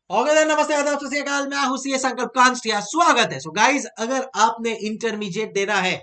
Okay नमस्ते आदाब सत श्री अकाल। मैं हूं सीए संकल्प कांस्टिया, स्वागत है। सो गाइस, अगर आपने इंटरमीडिएट देना है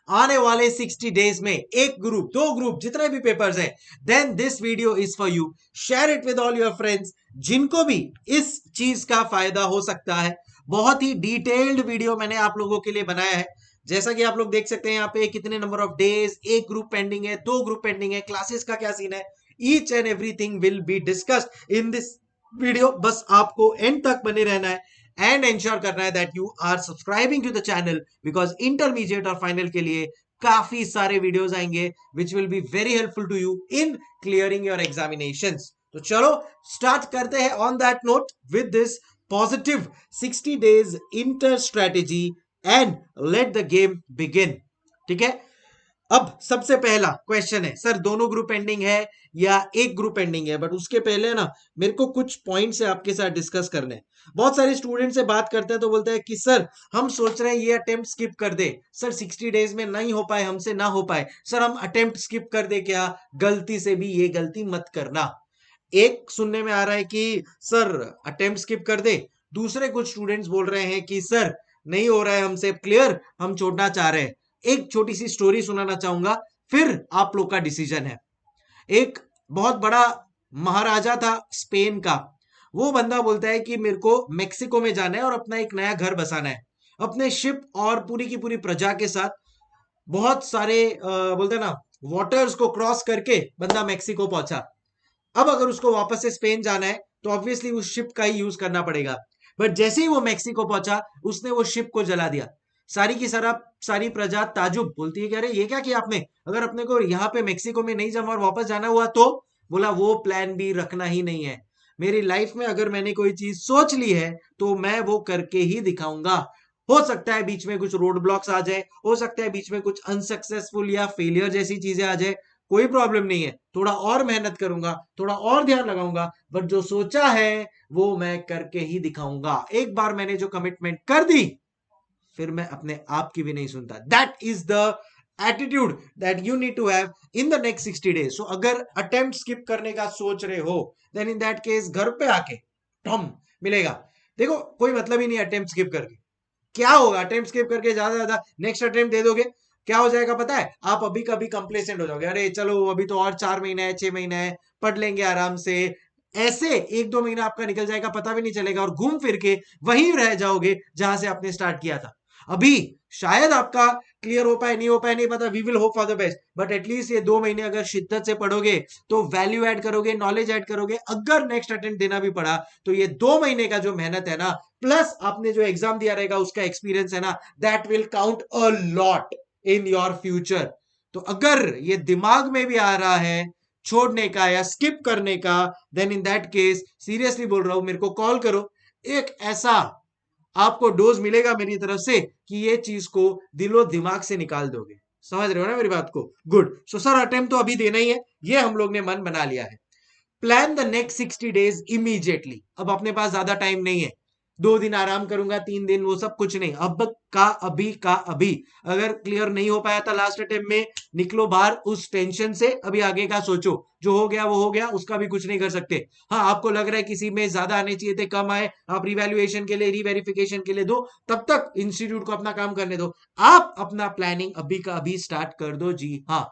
आने वाले 60 डेज में, एक ग्रुप, दो ग्रुप, जितने भी पेपर्स हैं, then this video is for you. Share it with all your friends जिनको भी इस चीज का फायदा हो सकता है। बहुत ही डिटेल्ड वीडियो मैंने आप लोगों के लिए बनाया है। जैसा कि आप लोग देख सकते हैं यहाँ पे कितने नंबर ऑफ डेज, एक ग्रुप पेंडिंग है, दो ग्रुप पेंडिंग है, क्लासेस का क्या सीन है, each and everything will be discussed in this video. बस आपको एंड तक बने रहना है एंड एंश्योर करना है that you are subscribing to the channel, because intermediate और फाइनल के लिए काफी सारे वीडियोस आएंगे which will be very helpful to you in clearing your examinations. तो चलो स्टार्ट करते हैं on that note with this positive 60 days inter strategy and let the game begin. ठीक है, अब सबसे पहला क्वेश्चन है, सर दोनों ग्रुप एंडिंग है या एक ग्रुप एंडिंग है? बट उसके पहले ना मेरे को कुछ पॉइंट से आपके साथ डिस्कस करने हैं। बहुत सारे स्टूडेंट से बात करते हैं तो बोलते हैं कि सर हम सोच रहे हैं ये अटेम्प्ट स्किप कर दे, सर 60 डेज में नहीं हो पाए, हमसे ना हो पाए, सर हम अटेम्प्ट स्किप कर दे क्या? गलती से भी ये गलती मत करना। एक सुनने में आ रहा है कि सर अटेम्प्ट स्किप कर दे, दूसरे कुछ स्टूडेंट्स बोल रहे हैं कि सर नहीं हो रहा है हमसे क्लियर, हम छोड़ना चाह रहे हैं। एक छोटी सी स्टोरी सुनाना चाहूंगा, फिर आप लोग का डिसीजन है। एक बहुत बड़ा महाराजा था स्पेन का। वो बंदा बोलता है कि मेरे को मेक्सिको में जाना है और अपना एक नया घर बसाना है। अपने शिप और पूरी की पूरी प्रजा के साथ बहुत सारे बोलते हैं ना वाटर्स को क्रॉस करके बंदा मेक्सिको पहुंचा। अब अगर उसको वापस से स्पेन जाना है तो ऑब्वियसली उस शिप का ही यूज करना पड़ेगा। बट जैसे ही वो मेक्सिको पहुंचा, उसने वो शिप को जला दिया। सारी की सारी प्रजा ताजुब बोलती है कि अरे ये क्या किया आपने, अगर अपने को यहाँ पे मेक्सिको में नहीं जमा और वापस जाना हुआ तो? बोला वो प्लान भी रखना ही नहीं है। मेरी लाइफ में अगर मैंने कोई चीज सोच ली है तो मैं वो करके ही दिखाऊंगा। हो सकता है बीच में कुछ रोड ब्लॉक्स आ जाए, हो सकता है बीच में कुछ अनसक्सेसफुल या फेलियर जैसी चीजें आ जाए, कोई प्रॉब्लम नहीं है। थोड़ा और मेहनत करूंगा, थोड़ा और ध्यान लगाऊंगा, बट जो सोचा है वो मैं करके ही दिखाऊंगा। एक बार मैंने जो कमिटमेंट कर दी, फिर मैं अपने आप की भी नहीं सुनता। That is the attitude that you need to have in the next 60 days. So अगर अटेम्प्ट स्किप करने का सोच रहे हो, देन इन दैट केस घर पे आके टॉम मिलेगा। देखो कोई मतलब ही नहीं अटेम्प्ट स्किप करके। क्या होगा अटेम्प्ट स्किप करके? ज्यादा ज्यादा नेक्स्ट अटेम्प्ट दे दोगे, क्या हो जाएगा पता है? आप अभी कभी कंप्लेसेंट हो जाओगे, अरे चलो अभी तो और 4 महीना है, 6 महीना है, पढ़ लेंगे आराम से। ऐसे एक दो महीना आपका निकल जाएगा, पता भी नहीं चलेगा, और घूम फिर के वहीं रह जाओगे जहां से आपने स्टार्ट किया था। अभी शायद आपका क्लियर हो पाए, नहीं हो पाए नहीं पता, we will hope for the best, but at least ये 2 महीने अगर शिद्दत से पढ़ोगे तो वैल्यू ऐड करोगे, नॉलेज ऐड करोगे। अगर नेक्स्ट अटेम्प्ट देना भी पड़ा तो ये 2 महीने का जो मेहनत है ना, प्लस आपने जो एग्जाम दिया रहेगा उसका एक्सपीरियंस है ना, that will count a lot in your future. तो अगर ये दिमाग में भी आ रहा है छोड़ने का या स्किप करने का, then in that case seriously बोल रहा हूं, मेरे को कॉल करो। एक ऐसा आपको डोज मिलेगा मेरी तरफ से कि ये चीज को दिलो दिमाग से निकाल दोगे। समझ रहे हो ना मेरी बात को? गुड। सो सर अटेम्प्ट तो अभी देना ही है, ये हम लोग ने मन बना लिया है। Plan the next 60 days immediately. अब अपने पास ज्यादा टाइम नहीं है, 2 दिन आराम करूंगा, 3 दिन, वो सब कुछ नहीं। अब का अभी का अभी। अगर क्लियर नहीं हो पाया था लास्ट अटेम्प्ट में, निकलो बाहर उस टेंशन से, अभी आगे का सोचो। जो हो गया वो हो गया, उसका भी कुछ नहीं कर सकते। हाँ, आपको लग रहा है किसी में ज्यादा आने चाहिए थे, कम आए, आप रिवैल्यूएशन के लिए, रिवेरिफिकेशन के लिए दो, तब तक इंस्टीट्यूट को अपना काम करने दो। आप अपना प्लानिंग अभी का अभी स्टार्ट कर दो। जी हाँ।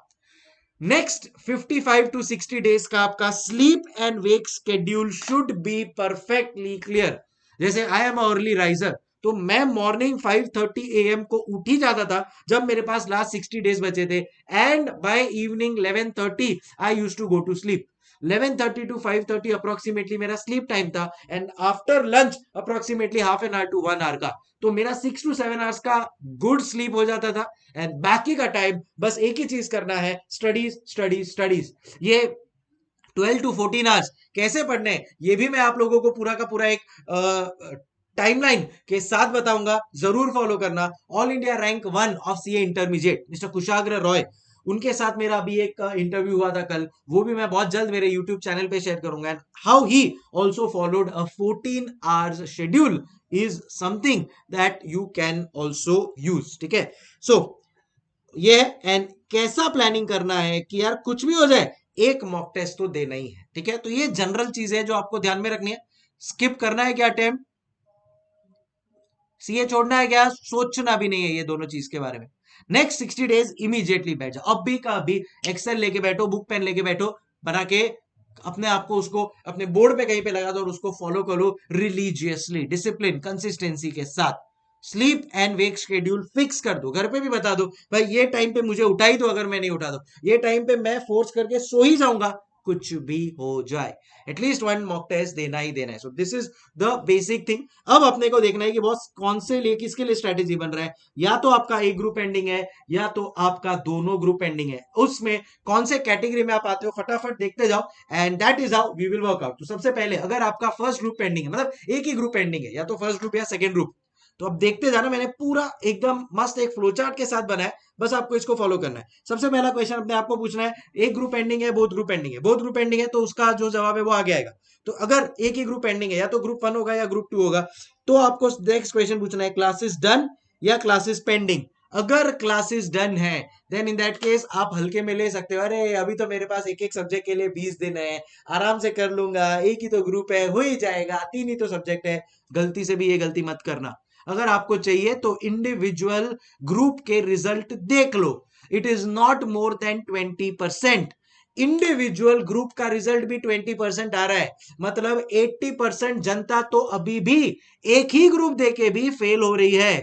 नेक्स्ट 55 टू 60 डेज का आपका sleep and wake schedule should be perfectly clear. जैसे आई एम अर्ली राइजर, तो मैं मॉर्निंग 5:30 AM को उठ ही जाता था जब मेरे पास लास्ट 60 डेज बचे थे, and by evening 11:30 I used to go to sleep. 11:30 to 5:30 approximately मेरा स्लीप टाइम था, and after lunch approximately half an hour to 1 hour का। तो मेरा 6 to 7 आवर्स का गुड स्लीप हो जाता था, एंड बाकी का टाइम बस एक ही चीज करना है, स्टडीज स्टडीज स्टडीज। ये 12 to 14 आवर्स कैसे पढ़ने हैं ये भी मैं आप लोगों को पूरा का पूरा एक टाइमलाइन के साथ बताऊंगा, जरूर फॉलो करना। All India rank 1 of CA intermediate mister Kushagra Roy, उनके साथ मेरा अभी एक इंटरव्यू हुआ था कल, वो भी मैं बहुत जल्द मेरे यूट्यूब चैनल पे शेयर करूंगा। And how he also followed a 14 hours schedule is something that you can also use. ठीक है, सो ये है। एंड कैसा प्लानिंग करना है कि यार कुछ भी हो जाए एक मॉक टेस्ट तो देना ही है। ठीक है, तो ये जनरल चीज है जो आपको ध्यान में रखनी है। स्किप करना है क्या अटेम्प्ट? सीए छोड़ना है क्या? सोचना भी नहीं है ये दोनों चीज के बारे में। नेक्स्ट 60 डेज इमीडिएटली बैठ जाओ, अभी का अभी एक्सेल लेके बैठो, बुक पेन लेके बैठो, बना के अपने आप को उसको अपने बोर्ड पे कहीं पे लगा दो और उसको फॉलो करो रिलीजियसली, डिसिप्लिन, कंसिस्टेंसी के साथ। Sleep and wake schedule fix कर दो, घर पे भी बता दो भाई ये टाइम पे मुझे उठा ही दो, अगर मैं नहीं उठा दो ये टाइम पे मैं फोर्स करके सो ही जाऊंगा, कुछ भी हो जाए एटलीस्ट वन मॉक टेस्ट देना ही देना है। सो this is the basic thing. अब अपने को देखना है कि बॉस कौन से लिए किसके लिए स्ट्रेटेजी बन रहा है, या तो आपका एक ग्रुप पेंडिंग है या तो आपका दोनों ग्रुप पेंडिंग है, उसमें कौन से कैटेगरी में आप आते हो फटाफट देखते जाओ and that is how we will work out. तो सबसे पहले अगर आपका फर्स्ट ग्रुप पेंडिंग है, मतलब एक ही ग्रुप पेंडिंग है, या तो फर्स्ट ग्रुप या सेकेंड ग्रुप, तो अब देखते जाना, मैंने पूरा एकदम मस्त एक फ्लो चार्ट के साथ बनाया, बस आपको इसको फॉलो करना है। सबसे पहला क्वेश्चन अपने आपको पूछना है, एक ग्रुप पेंडिंग है, बोथ ग्रुप पेंडिंग है, बोथ ग्रुप पेंडिंग है तो उसका जो जवाब है वो आगे आएगा। तो अगर एक ही ग्रुप पेंडिंग है, या तो ग्रुप 1 होगा या ग्रुप 2 होगा, तो आपको नेक्स्ट क्वेश्चन पूछना है क्लासेस डन या क्लासेस पेंडिंग। अगर क्लासेस डन है देन इन दैट केस आप हल्के में ले सकते हो, अरे अभी तो मेरे पास एक एक सब्जेक्ट के लिए 20 दिन है, आराम से कर लूंगा, एक ही तो ग्रुप है, हो ही जाएगा, 3 ही तो सब्जेक्ट है। गलती से भी ये गलती मत करना। अगर आपको चाहिए तो इंडिविजुअल ग्रुप के रिजल्ट देख लो, it is not more than 20%। Individual group का रिजल्ट भी 20% आ रहा है, मतलब 80% जनता तो अभी भी एक ही ग्रुप देके भी फेल हो रही है।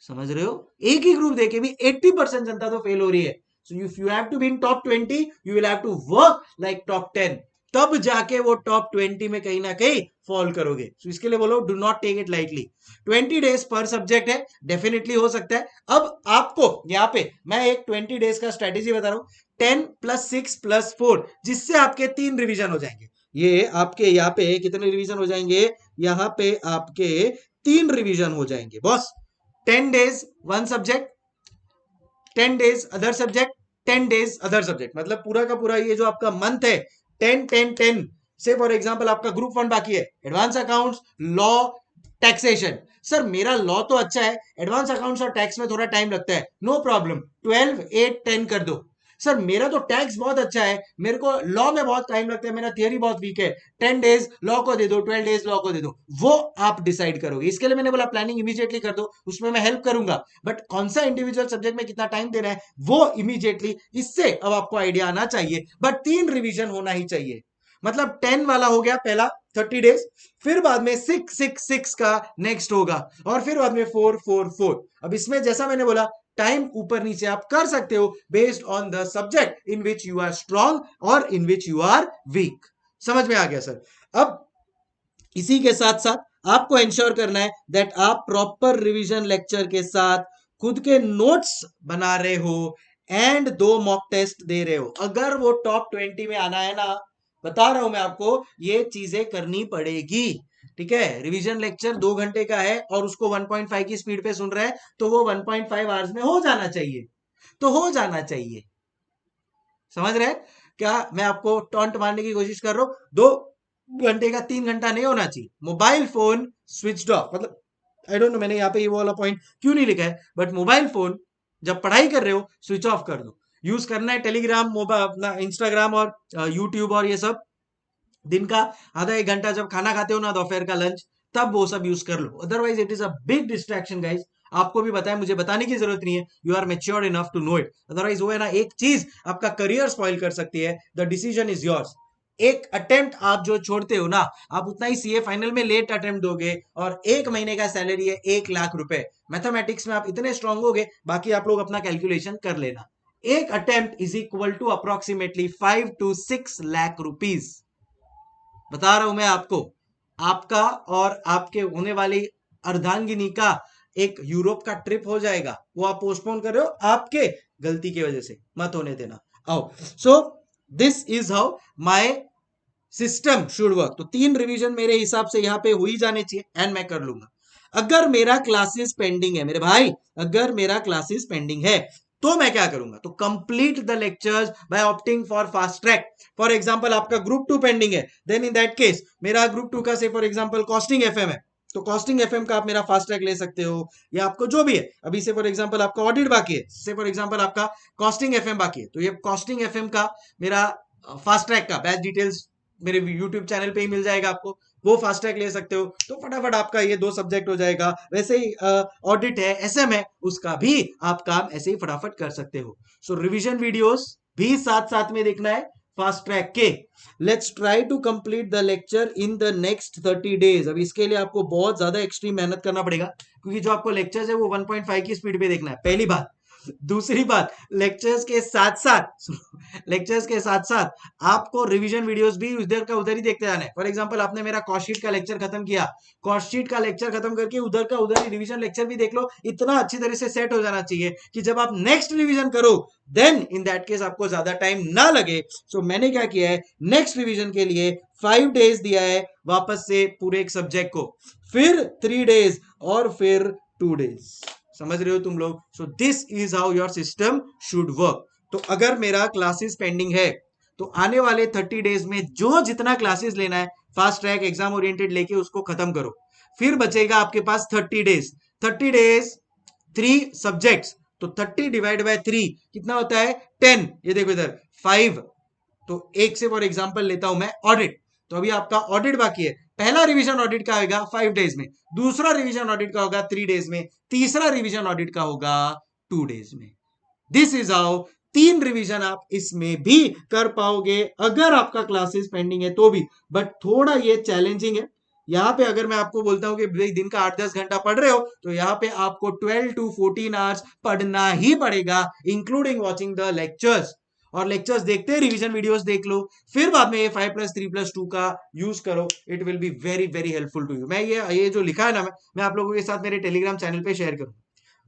समझ रहे हो? एक ही ग्रुप देके भी 80% जनता तो फेल हो रही है। So if you have to be in top 20 you will have to work like top 10, तब जाके वो टॉप 20 में कहीं ना कहीं फॉल करोगे। सो इसके लिए बोलो do not take it lightly. 20 days पर सब्जेक्ट है, डेफिनेटली हो सकता है। अब आपको यहाँ पे मैं एक 20 डेज का स्ट्रेटेजी बता रहा हूं, 10 + 6 + 4, जिससे आपके 3 रिवीजन हो जाएंगे। ये आपके यहाँ पे कितने रिवीजन हो जाएंगे? यहाँ पे आपके 3 रिवीजन हो जाएंगे boss. 10 days one subject, 10 days other subject, 10 days other subject, मतलब पूरा का पूरा ये जो आपका मंथ है 10 10 10। से फॉर एग्जांपल आपका ग्रुप 1 बाकी है, advance accounts, law, taxation. Sir मेरा लॉ तो अच्छा है, एडवांस अकाउंट्स और टैक्स में थोड़ा टाइम लगता है, नो प्रॉब्लम, 12 8 10 कर दो। सर मेरा तो टैक्स बहुत अच्छा है, मेरे को लॉ में बहुत टाइम लगता है, मेरा थियरी बहुत वीक है, 10 डेज लॉ को दे दो, 12 डेज लॉ को दे दो। वो आप डिसाइड करोगे, इसके लिए मैंने बोला प्लानिंग इमीडिएटली कर दो, उसमें मैं हेल्प करूंगा, बट कौन सा इंडिविजुअल सब्जेक्ट में कितना टाइम देना है वो इमीडिएटली, इससे अब आपको आइडिया आना चाहिए। बट 3 रिवीजन होना ही चाहिए, मतलब 10 वाला हो गया पहला 30 डेज, फिर बाद में 6 6 6 का नेक्स्ट होगा, और फिर बाद में 4 4 4। अब इसमें जैसा मैंने बोला टाइम ऊपर नीचे आप कर सकते हो based on the subject in which you are strong और in which you are weak. समझ में आ गया सर? अब इसी के साथ साथ आपको इंश्योर करना है दैट आप प्रॉपर रिवीजन लेक्चर के साथ खुद के नोट्स बना रहे हो एंड 2 मॉक टेस्ट दे रहे हो। अगर वो टॉप 20 में आना है ना, बता रहा हूं मैं आपको, ये चीजें करनी पड़ेगी। ठीक है, रिवीजन लेक्चर 2 घंटे का है और उसको 1.5 की स्पीड पे सुन रहे हैं, तो वो 1.5 आवर्स में हो जाना चाहिए, तो हो जाना चाहिए। समझ रहे हैं क्या? मैं आपको टॉन्ट मारने की कोशिश कर रहा हूं? 2 घंटे का 3 घंटा नहीं होना चाहिए। मोबाइल फोन स्विच ऑफ, मतलब आई डोंट नो मैंने यहाँ पे ये वाला पॉइंट क्यों नहीं लिखा है, बट मोबाइल फोन जब पढ़ाई कर रहे हो स्विच ऑफ कर दो। यूज करना है टेलीग्राम, मोबाइल अपना इंस्टाग्राम और यूट्यूब और ये सब दिन का आधा 1 घंटा, जब खाना खाते हो ना दोपहर का लंच, तब वो सब यूज कर लो, otherwise it is a big distraction guys. आपको भी बताया, मुझे बताने की जरूरत नहीं है, you are mature enough to know it. Otherwise वो है ना, एक चीज आपका करियर स्पॉइल कर सकती है, द डिसीजन इज योर्स। एक अटेम्प्ट आप जो छोड़ते हो ना, आप उतना ही सीए फाइनल में लेट अटेम्प्ट दोगे, और 1 महीने का सैलरी है 1 लाख रुपए। मैथमेटिक्स में आप इतने स्ट्रांग होगे, बाकी आप लोग अपना कैलकुलेशन कर लेना। एक attempt is equal to approximately 5 to 6 lakh rupees. बता रहा हूं मैं आपको, आपका और आपके होने वाली अर्धांगिनी का एक यूरोप का ट्रिप हो जाएगा, वो आप पोस्टपोन कर रहे हो आपके गलती की वजह से, मत होने देना। आओ, सो this is how my system should work. तो 3 रिवीजन मेरे हिसाब से यहां पे हो ही जाने चाहिए एंड मैं कर लूंगा। अगर मेरा क्लासेस पेंडिंग है मेरे भाई, अगर मेरा क्लासेस पेंडिंग है तो मैं क्या करूंगा? तो complete the lectures bye opting for fast track. For example आपका ग्रुप 2 पेंडिंग है, देन इन दैट केस मेरा ग्रुप 2 का से फॉर एग्जांपल कॉस्टिंग एफएम है, तो कॉस्टिंग एफएम का आप मेरा फास्ट ट्रैक ले सकते हो, या आपको जो भी है अभी से फॉर एग्जांपल आपका ऑडिट बाकी है, से फॉर एग्जांपल आपका कॉस्टिंग एफएम बाकी है, तो ये कॉस्टिंग एफएम का मेरा फास्ट ट्रैक का बैच डिटेल्स मेरे यूट्यूब चैनल पे ही मिल जाएगा आपको, वो फास्ट ट्रैक ले सकते हो। तो फटाफट आपका ये 2 सब्जेक्ट हो जाएगा। वैसे ही ऑडिट है, एसएम है, उसका भी आप काम ऐसे ही फटाफट कर सकते हो। सो रिवीजन वीडियोस भी साथ साथ में देखना है फास्ट ट्रैक के। Let's try to complete the lecture in the next 30 days. अब इसके लिए आपको बहुत ज्यादा एक्सट्रीम मेहनत करना पड़ेगा, क्योंकि जो आपको लेक्चर्स है वो 1.5 की स्पीड पे देखना है, पहली बात। दूसरी बात, लेक्चर्स के साथ साथ आपको रिवीजन वीडियोस भी उधर का उधर ही देखते जाना है। फॉर एग्जांपल, आपने मेरा कॉस्ट शीट का लेक्चर खत्म किया, कॉस्ट शीट का लेक्चर खत्म करके उधर का उधर ही रिवीजन लेक्चर भी देख लो। इतना अच्छी तरह से सेट हो जाना चाहिए कि जब आप नेक्स्ट रिवीजन करो, देन इन दैट केस आपको ज्यादा टाइम ना लगे। सो मैंने क्या किया है, नेक्स्ट रिवीजन के लिए 5 डेज दिया है वापस से पूरे एक सब्जेक्ट को, फिर 3 डेज और फिर 2 डेज। समझ रहे हो तुम लोग? So this is how your system should work. तो अगर मेरा क्लासेस पेंडिंग है तो आने वाले 30 डेज में जो जितना क्लासेस लेना है फास्ट ट्रैक एग्जाम ओरिएंटेड लेके उसको खत्म करो। फिर बचेगा आपके पास 30 डेज। 30 डेज 3 सब्जेक्ट्स, तो 30 डिवाइड बाय 3 कितना होता है? 10। ये देखो इधर 5। तो एक से फॉर एग्जांपल लेता हूं मैं ऑडिट। तो अभी आपका ऑडिट बाकी है। पहला रिवीजन ऑडिट का होगा 5 डेज में, दूसरा रिवीजन ऑडिट का होगा 3 डेज में, तीसरा रिवीजन ऑडिट का होगा 2 डेज में। दिस इज हाउ 3 रिवीजन आप इसमें भी कर पाओगे अगर आपका क्लासेस पेंडिंग है तो भी। बट थोड़ा ये चैलेंजिंग है। यहाँ पे अगर मैं आपको बोलता हूँ कि भाई दिन का 8-10 घंटा पढ़ रहे हो, तो यहाँ पे आपको 12 to 14 आवर्स पढ़ना ही पड़ेगा, इंक्लूडिंग वॉचिंग द लेक्चर्स। और लेक्चर्स देखते रिवीजन वीडियोस देख लो, फिर बाद में ये 5+3+2 का यूज करो। It will be very very helpful to you. मैं ये जो लिखा है ना, मैं आप लोगों के साथ मेरे टेलीग्राम चैनल पे शेयर करूँ।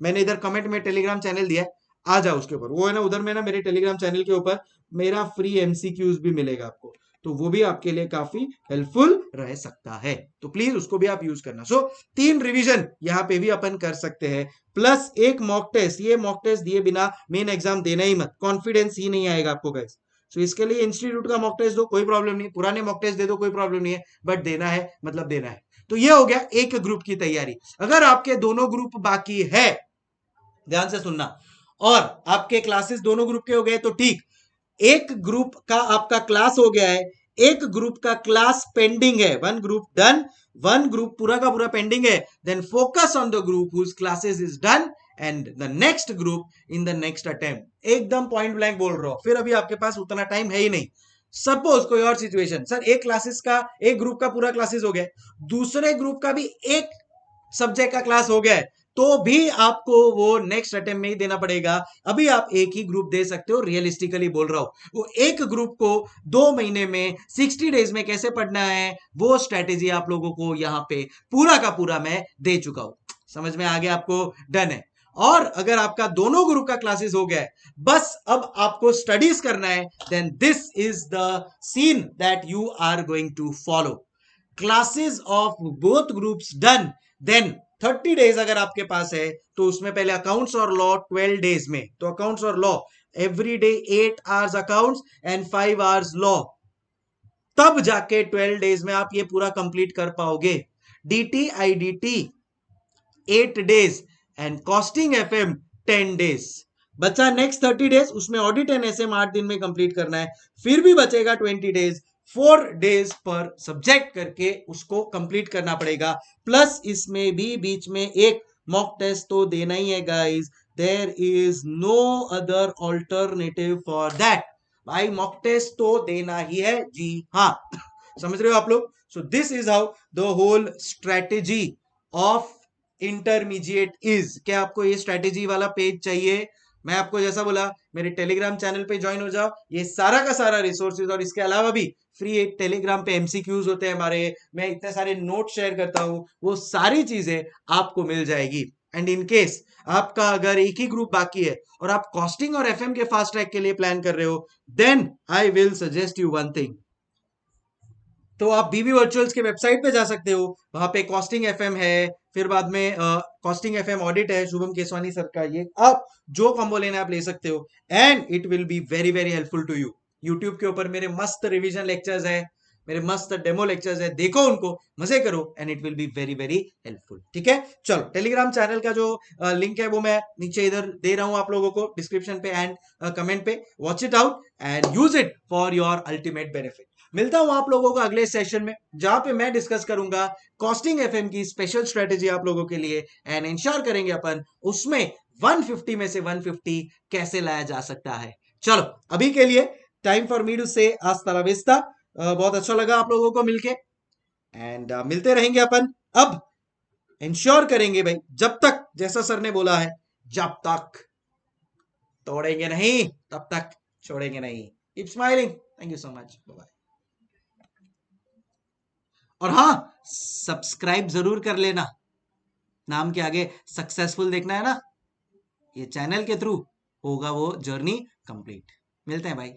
मैंने इधर कमेंट में टेलीग्राम चैनल दिया है, आ जाओ उसके ऊपर। वो है ना, उधर में ना मेरे टेलीग्राम चैनल के ऊपर मेरा फ्री एमसीक्यूज भी मिलेगा आपको, तो वो भी आपके लिए काफी हेल्पफुल रह सकता है। तो प्लीज उसको भी आप यूज करना। सो 3 रिवीजन यहाँ पे भी अपन कर सकते हैं, प्लस एक मॉक टेस्ट। ये मॉक टेस्ट दिए बिना मेन एग्जाम देना ही मत, कॉन्फिडेंस ही नहीं आएगा आपको गाइस। सो इसके लिए इंस्टीट्यूट का मॉक टेस्ट दो, कोई प्रॉब्लम नहीं, पुराने मॉक टेस्ट दे दो, कोई प्रॉब्लम नहीं है, बट देना है मतलब देना है। तो ये हो गया एक ग्रुप की तैयारी। अगर आपके दोनों ग्रुप बाकी है, ध्यान से सुनना, और आपके क्लासेस दोनों ग्रुप के हो गए तो ठीक, एक ग्रुप का आपका क्लास हो गया है, एक ग्रुप का क्लास पेंडिंग है, 1 ग्रुप डन, 1 ग्रुप पूरा का पूरा पेंडिंग है, then focus on the group whose classes is done and the next group in the next attempt. एकदम पॉइंट ब्लैंक बोल रहा हूं, फिर अभी आपके पास उतना टाइम है ही नहीं। सपोज कोई और सिचुएशन, सर एक क्लासेस का, एक ग्रुप का पूरा क्लासेस हो गया, दूसरे ग्रुप का भी एक सब्जेक्ट का क्लास हो गया है, तो भी आपको वो नेक्स्ट अटेम्प्ट में ही देना पड़ेगा। अभी आप एक ही ग्रुप दे सकते हो, रियलिस्टिकली बोल रहा हूं। वो एक ग्रुप को 2 महीने में 60 डेज में कैसे पढ़ना है, वो स्ट्रेटेजी आप लोगों को यहाँ पे पूरा का पूरा मैं दे चुका हूं। समझ में आ गया आपको? डन है। और अगर आपका दोनों ग्रुप का क्लासेस हो गया है, बस अब आपको स्टडीज करना है, then this is the scene that you are going to follow. Classes of both groups done, then 30 days अगर आपके पास है तो उसमें पहले अकाउंट्स और लॉ 12 डेज में, तो अकाउंट्स और law every day 8 hours accounts and 5 hours law, तब जाके 12 डेज में आप ये पूरा कंप्लीट कर पाओगे। DT IDT 8 days and costing FM 10 days. बचा नेक्स्ट 30 डेज, उसमें ऑडिट एंड एसएम 8 दिन में कंप्लीट करना है। फिर भी बचेगा 20 डेज, 4 डेज पर सब्जेक्ट करके उसको कंप्लीट करना पड़ेगा। प्लस इसमें भी बीच में एक मॉक टेस्ट तो देना ही है guys, there is no other alternative for that. भाई मॉक टेस्ट तो देना ही है, जी हाँ। समझ रहे हो आप लोग? So this is how the whole strategy of intermediate is. क्या आपको ये स्ट्रेटेजी वाला पेज चाहिए? मैं आपको जैसा बोला, मेरे टेलीग्राम चैनल पे ज्वाइन हो जाओ, ये सारा का सारा रिसोर्सेज और इसके अलावा भी फ्री टेलीग्राम पे एमसीक्यूज होते हैं हमारे, मैं इतने सारे नोट शेयर करता हूं, वो सारी चीजें आपको मिल जाएगी। एंड इन केस आपका अगर एक ही ग्रुप बाकी है और आप कॉस्टिंग और एफएम के फास्ट ट्रैक के लिए प्लान कर रहे हो, then I will suggest you one thing. तो आप बीबी वर्चुअल्स के वेबसाइट पे जा सकते हो, वहां पे कॉस्टिंग एफएम है, फिर बाद में कॉस्टिंग एफएम ऑडिट है शुभम केसवानी सर का, ये आप जो कॉम्बो लेना आप ले सकते हो and it will be very very helpful to you. YouTube के ऊपर मेरे मस्त रिवीजन लेक्चर्स है, मेरे मस्त डेमो लेक्चर्स है, देखो उनको, मजे करो and it will be very very helpful. ठीक है, चलो टेलीग्राम चैनल का जो लिंक है वो मैं नीचे इधर दे रहा हूं आप लोगों को डिस्क्रिप्शन पे एंड कमेंट पे। Watch it out and use it for your ultimate benefit. मिलता हूं आप लोगों को अगले सेशन में, जहां पे मैं डिस्कस करूंगा कॉस्टिंग एफएम की स्पेशल स्ट्रेटेजी आप लोगों के लिए, एंड इंश्योर करेंगे अपन उसमें 150 में से 150 कैसे लाया जा सकता है। चलो अभी के लिए टाइम फॉर मी टू से हasta la vista। बहुत अच्छा लगा आप लोगों को मिलके, एंड मिलते रहेंगे अपन। अब इंश्योर करेंगे भाई, जब तक जैसा सर ने बोला है, जब तक तोड़ेंगे नहीं तब तक छोड़ेंगे नहीं। Keep smiling. Thank you so much, bye. और हाँ, सब्सक्राइब जरूर कर लेना, नाम के आगे सक्सेसफुल देखना है ना, ये चैनल के थ्रू होगा वो जर्नी कंप्लीट। मिलते हैं भाई।